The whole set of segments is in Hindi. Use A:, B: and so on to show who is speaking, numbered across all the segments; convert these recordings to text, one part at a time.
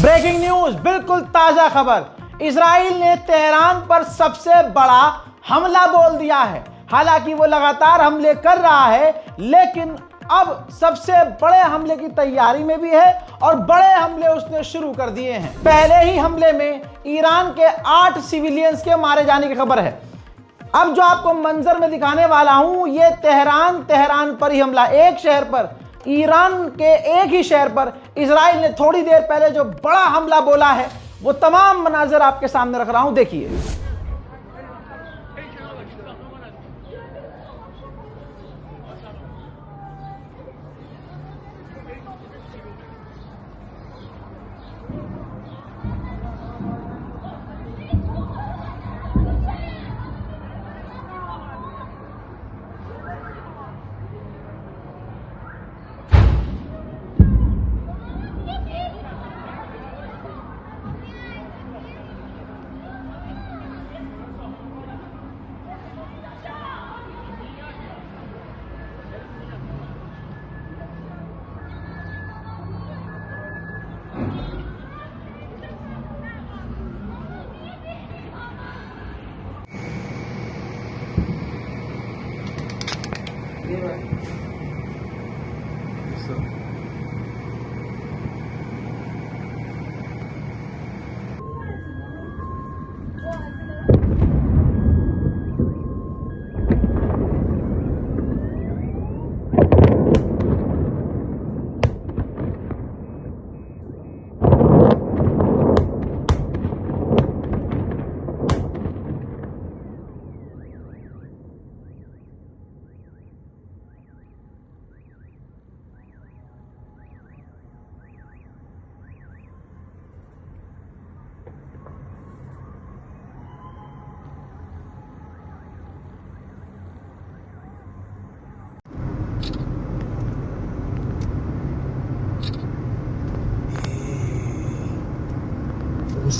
A: ब्रेकिंग न्यूज, बिल्कुल ताजा खबर। इजराइल ने तेहरान पर सबसे बड़ा हमला बोल दिया है। हालांकि वो लगातार हमले कर रहा है, लेकिन अब सबसे बड़े हमले की तैयारी में भी है और बड़े हमले उसने शुरू कर दिए हैं। पहले ही हमले में ईरान के 8 सिविलियंस के मारे जाने की खबर है। अब जो आपको मंजर में दिखाने वाला हूं, ये तेहरान पर ही हमला, एक शहर पर, ईरान के एक ही शहर पर इजराइल ने थोड़ी देर पहले जो बड़ा हमला बोला है, वो तमाम मनाजर आपके सामने रख रहा हूं, देखिए।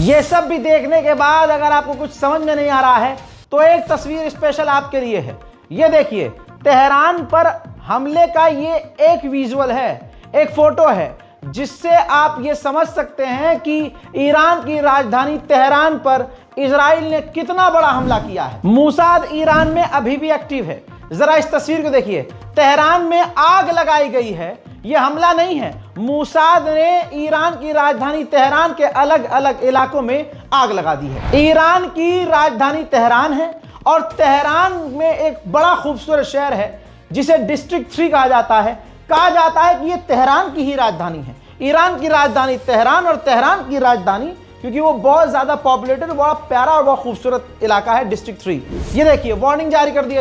A: ये सब भी देखने के बाद अगर आपको कुछ समझ में नहीं आ रहा है, तो एक तस्वीर स्पेशल आपके लिए है। ये देखिए, तेहरान पर हमले का ये एक विजुअल है, एक फोटो है, जिससे आप ये समझ सकते हैं कि ईरान की राजधानी तेहरान पर इजराइल ने कितना बड़ा हमला किया है। मूसाद ईरान में अभी भी एक्टिव है। जरा इस तस्वीर को देखिए, तेहरान में आग लगाई गई है। यह हमला नहीं है, मूसाद ने ईरान की राजधानी तेहरान के अलग अलग इलाकों में आग लगा दी है। ईरान की राजधानी तेहरान है और तेहरान में एक बड़ा खूबसूरत शहर है जिसे डिस्ट्रिक्ट 3 कहा जाता है। कहा जाता है कि यह तेहरान की ही राजधानी है। ईरान की राजधानी तेहरान, और तेहरान की राजधानी क्योंकि वो बहुत ज्यादा पॉपुलेटेड, बड़ा प्यारा और बहुत खूबसूरत इलाका है, डिस्ट्रिक्ट 3। ये देखिए, वार्निंग जारी कर दिया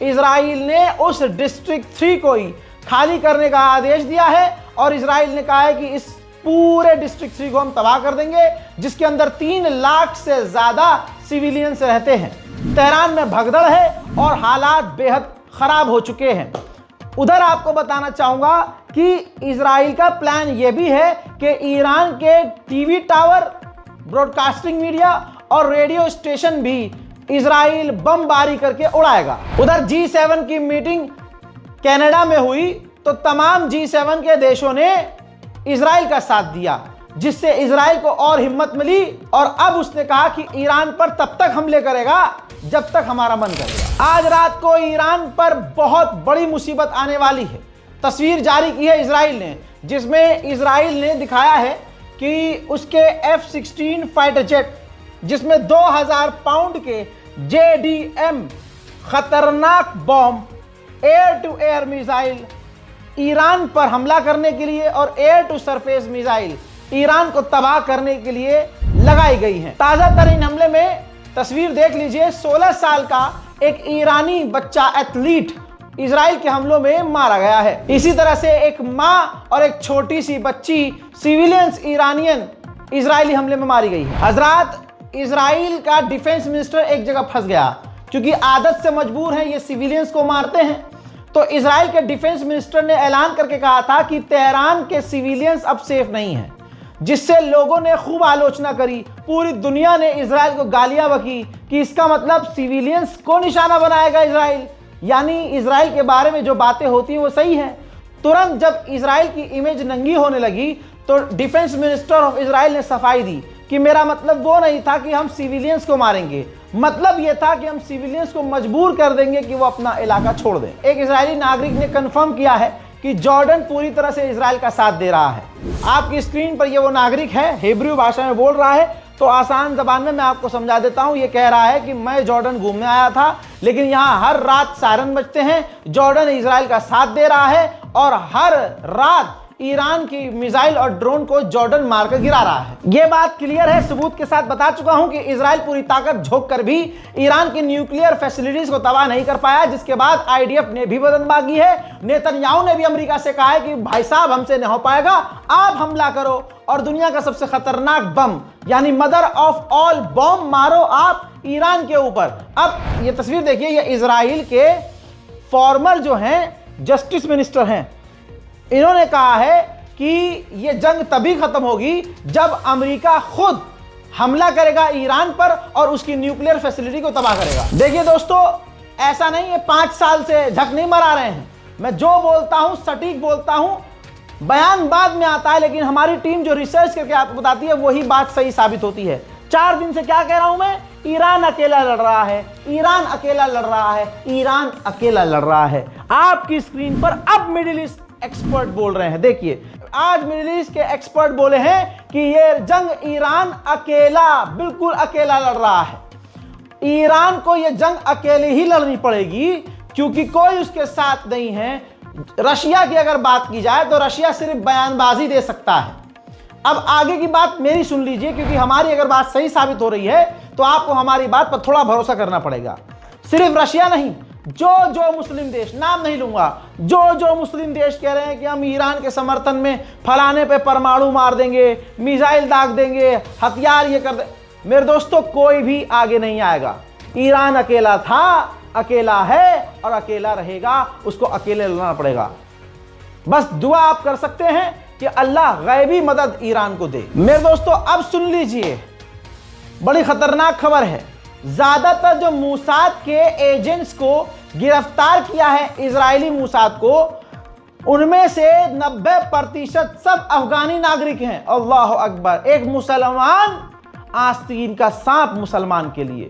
A: इजराइल ने उस डिस्ट्रिक्ट 3 को ही खाली करने का आदेश दिया है और इजराइल ने कहा है कि इस पूरे डिस्ट्रिक्ट 3 को हम तबाह कर देंगे, जिसके अंदर 3 लाख से ज्यादा सिविलियंस रहते हैं। तेहरान में भगदड़ है और हालात बेहद खराब हो चुके हैं। उधर आपको बताना चाहूंगा कि इजराइल का प्लान यह भी है कि ईरान के टीवी टावर, ब्रॉडकास्टिंग मीडिया और रेडियो स्टेशन भी इजराइल बमबारी करके उड़ाएगा। उधर G7 की मीटिंग कनाडा में हुई तो तमाम G7 के देशों ने इजराइल का साथ दिया, जिससे इजराइल को और हिम्मत मिली और अब उसने कहा कि ईरान पर तब तक हमले करेगा जब तक हमारा मन करेगा। आज रात को ईरान पर बहुत बड़ी मुसीबत आने वाली है। तस्वीर जारी की है इजराइल ने, जिसमें इजराइल ने दिखाया है कि उसके F-16 फाइटर जेट, जिसमें 2000 पाउंड के JDM खतरनाक bomb, air to air missile Iran पर हमला करने के लिए और air to surface missile Iran को तबाह करने के लिए लगाई गई हैं। ताजा तरीन हमले में तस्वीर देख लीजिए, 16 साल का एक ईरानी बच्चा एथलीट इजराइल के हमलों में मारा गया है। इसी तरह से एक मां और एक छोटी सी बच्ची सिविलियंस ईरानियन इजरायली हमले में मारी गई है। हजरात, इजराइल का डिफेंस मिनिस्टर एक जगह फंस गया, क्योंकि आदत से मजबूर है, ये सिविलियंस को मारते हैं। तो इजराइल के डिफेंस मिनिस्टर ने ऐलान करके कहा था कि तेहरान के सिविलियंस अब सेफ नहीं हैं। जिससे लोगों ने खूब आलोचना करी, पूरी दुनिया ने इजराइल को गालियां बकी कि इसका मतलब सिविलियंस को निशाना बनाएगा इजराइल, यानी इजराइल के बारे में जो बातें होती हैं वो सही है। तुरंत जब इजराइल की इमेज नंगी होने लगी तो डिफेंस मिनिस्टर ऑफ इजराइल ने सफाई दी कि मेरा मतलब वो नहीं था कि हम सिविलियंस को मारेंगे, मतलब ये था कि हम सिविलियंस को मजबूर कर देंगे कि वो अपना इलाका छोड़ दें। एक इजरायली नागरिक ने कंफर्म किया है कि जॉर्डन पूरी तरह से इजराइल का साथ दे रहा है। आपकी स्क्रीन पर ये वो नागरिक है, हिब्रू भाषा में बोल रहा है, तो आसान जबान में मैं आपको समझा देता हूं। ये कह रहा है कि मैं जॉर्डन घूमने आया था, लेकिन यहां हर रात सायरन बजते हैं, जॉर्डन इजराइल का साथ दे रहा है और हर रात ईरान की मिसाइल और ड्रोन को जॉर्डन मारकर गिरा रहा है। यह बात क्लियर है, सबूत के साथ बता चुका हूं कि इजराइल पूरी ताकत झोंक कर भी ईरान की न्यूक्लियर फैसिलिटीज को तबाह नहीं कर पाया, जिसके बाद आईडीएफ ने भी बदनबागी है। नेतन्याहू ने भी अमेरिका से कहा है कि भाई साहब हमसे नहीं हो पाएगा, आप हमला करो और दुनिया का सबसे खतरनाक बम यानी मदर ऑफ ऑल बॉम्ब मारो आप ईरान के ऊपर। अब ये तस्वीर देखिए, ये इजराइल के फॉर्मर जो हैं जस्टिस मिनिस्टर हैं, इन्होंने कहा है कि यह जंग तभी खत्म होगी जब अमेरिका खुद हमला करेगा ईरान पर और उसकी न्यूक्लियर फैसिलिटी को तबाह करेगा। देखिए दोस्तों, ऐसा नहीं है 5 साल से झक नहीं मरा रहे हैं, मैं जो बोलता हूं सटीक बोलता हूं, बयान बाद में आता है, लेकिन हमारी टीम जो रिसर्च करके आपको बताती है वही बात सही साबित होती है। 4 दिन से क्या कह रहा हूं मैं, ईरान अकेला लड़ रहा है, ईरान अकेला लड़ रहा है, ईरान अकेला लड़ रहा है। आपकी स्क्रीन पर अब मिडिल ईस्ट एक्सपर्ट बोल रहे हैं। देखिए, आज मिडिल ईस्ट के एक्सपर्ट बोले हैं कि यह जंग ईरान अकेला, बिल्कुल अकेला लड़ रहा है। ईरान को यह जंग अकेले ही लड़नी पड़ेगी क्योंकि कोई उसके साथ नहीं है। रशिया की अगर बात की जाए तो रशिया सिर्फ बयानबाजी दे सकता है। अब आगे की बात मेरी सुन लीजिए, क्योंकि हमारी अगर बात सही साबित हो रही है तो आपको हमारी बात पर थोड़ा भरोसा करना पड़ेगा। सिर्फ रशिया नहीं, जो मुस्लिम देश, नाम नहीं लूंगा, जो मुस्लिम देश कह रहे हैं कि हम ईरान के समर्थन में फलाने पे परमाणु मार देंगे, मिसाइल दाग देंगे, हथियार ये कर दे, मेरे दोस्तों कोई भी आगे नहीं आएगा। ईरान अकेला था, अकेला है और अकेला रहेगा, उसको अकेले लड़ना पड़ेगा। बस दुआ आप कर सकते हैं कि अल्लाह गैबी मदद ईरान को दे। मेरे दोस्तों अब सुन लीजिए, बड़ी खतरनाक खबर है। ज्यादातर जो मूसाद के एजेंट्स को गिरफ्तार किया है इजरायली मूसाद को, उनमें से 90% सब अफगानी नागरिक हैं। अल्लाह अकबर, एक मुसलमान आस्तीन का सांप मुसलमान के लिए।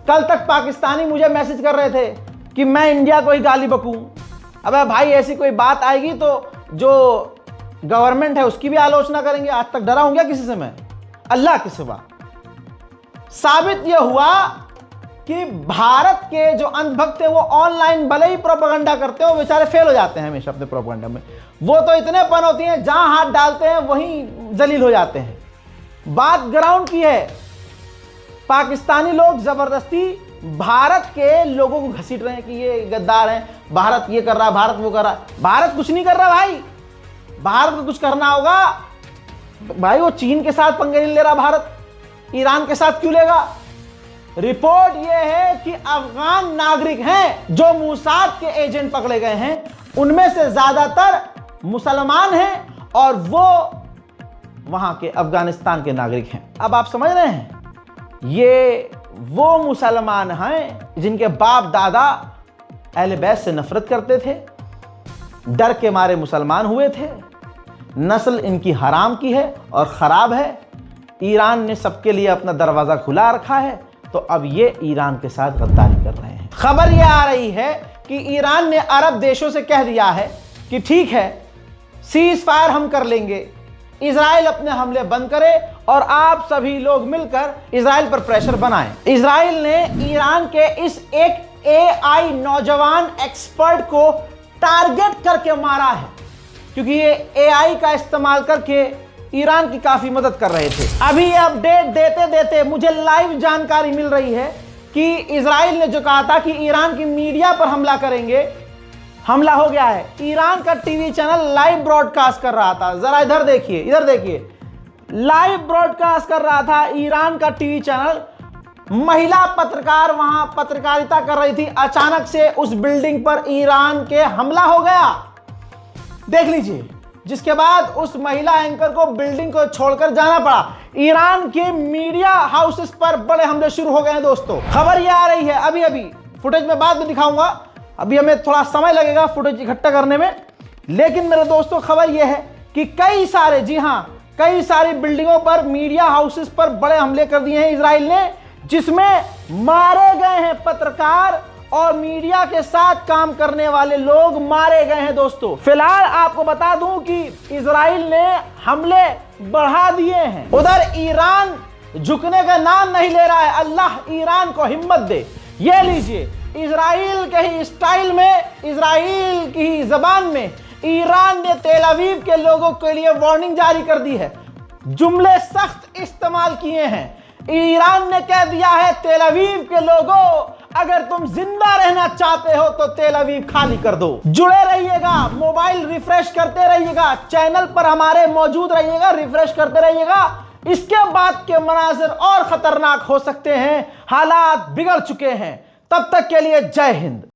A: कल तक पाकिस्तानी मुझे मैसेज कर रहे थे कि मैं इंडिया को ही गाली बकूं। अबे भाई, ऐसी कोई बात आएगी तो जो गवर्नमेंट है उसकी भी आलोचना करेंगे। आज तक डरा हूं क्या किसी से मैं, अल्लाह के सिवा। साबित यह हुआ कि भारत के जो अंधभक्त हैं वो ऑनलाइन भले ही प्रोपेगेंडा करते हो, बेचारे फेल हो जाते हैं हमेशा अपने प्रोपेगेंडा में। वो तो इतने पनौती हैं, जहां हाथ डालते हैं वहीं जलील हो जाते हैं। बात ग्राउंड की है, पाकिस्तानी लोग जबरदस्ती भारत के लोगों को घसीट रहे हैं कि ये गद्दार हैं, भारत ये कर रहा, भारत वो कर रहा। भारत कुछ नहीं कर रहा भाई, भारत को कुछ करना होगा भाई। वो चीन के साथ पंगे नहीं ले रहा भारत, ईरान के साथ क्यों लेगा। रिपोर्ट यह है कि अफगान नागरिक हैं जो मूसाद के एजेंट पकड़े गए हैं, उनमें से ज्यादातर मुसलमान हैं और वो वहां के अफगानिस्तान के नागरिक हैं। अब आप समझ रहे हैं, ये वो मुसलमान हैं जिनके बाप दादा अहले बैत से नफरत करते थे, डर के मारे मुसलमान हुए थे, नस्ल इनकी हराम की है और खराब है। ईरान ने सबके लिए अपना दरवाजा खुला रखा है, तो अब ये ईरान के साथ गद्दारी कर रहे हैं। खबर ये आ रही है कि ईरान ने अरब देशों से कह दिया है कि ठीक है, सीज फायर हम कर लेंगे, इजराइल अपने हमले बंद करे और आप सभी लोग मिलकर इजराइल पर प्रेशर बनाएं। इजराइल ने ईरान के इस एक एआई नौजवान एक्सपर्ट को टारगेट करके मारा है, क्योंकि ये एआई का इस्तेमाल करके ईरान की काफी मदद कर रहे थे। अभी ये अपडेट देते देते मुझे लाइव जानकारी मिल रही है कि इजराइल ने जो कहा था कि ईरान की मीडिया पर हमला करेंगे, हमला हो गया है। ईरान का टीवी चैनल लाइव ब्रॉडकास्ट कर रहा था, जरा इधर देखिए, इधर देखिए, लाइव ब्रॉडकास्ट कर रहा था ईरान का टीवी चैनल। महिला पत्रकार वहां पत्रकारिता कर रही थी, अचानक से उस बिल्डिंग पर ईरान के हमला हो गया। देख लीजिए, जिसके बाद उस महिला एंकर को बिल्डिंग को छोड़कर जाना पड़ा। ईरान के मीडिया हाउसेस पर बड़े हमले शुरू हो गए हैं दोस्तों। खबर यह आ रही है, अभी अभी फुटेज में बाद में दिखाऊंगा, अभी हमें थोड़ा समय लगेगा फुटेज इकट्ठा करने में, लेकिन मेरे दोस्तों खबर यह है कि कई सारे, जी हां, कई सारी बिल्डिंगों पर, मीडिया हाउसेस पर बड़े हमले कर दिए हैं इजराइल ने, जिसमें मारे गए हैं पत्रकार और मीडिया के साथ काम करने वाले लोग मारे गए हैं दोस्तों। फिलहाल आपको बता दूं कि इजराइल ने हमले बढ़ा दिए हैं। उधर ईरान झुकने का नाम नहीं ले रहा है। अल्लाह ईरान को हिम्मत दे। ये लीजिए, इजराइल के ही स्टाइल में, इजराइल की ही जबान में ईरान ने तेल अवीव के लोगों के लिए वार्निंग जारी कर दी है। जुमले सख्त इस्तेमाल किए हैं। ईरान ने कह दिया है, तेल अवीव के लोगों, अगर तुम जिंदा रहना चाहते हो तो तेल अवीव खाली कर दो। जुड़े रहिएगा, मोबाइल रिफ्रेश करते रहिएगा, चैनल पर हमारे मौजूद रहिएगा, रिफ्रेश करते रहिएगा। इसके बाद के मनाजिर और खतरनाक हो सकते हैं। हालात बिगड़ चुके हैं। तब तक के लिए जय हिंद।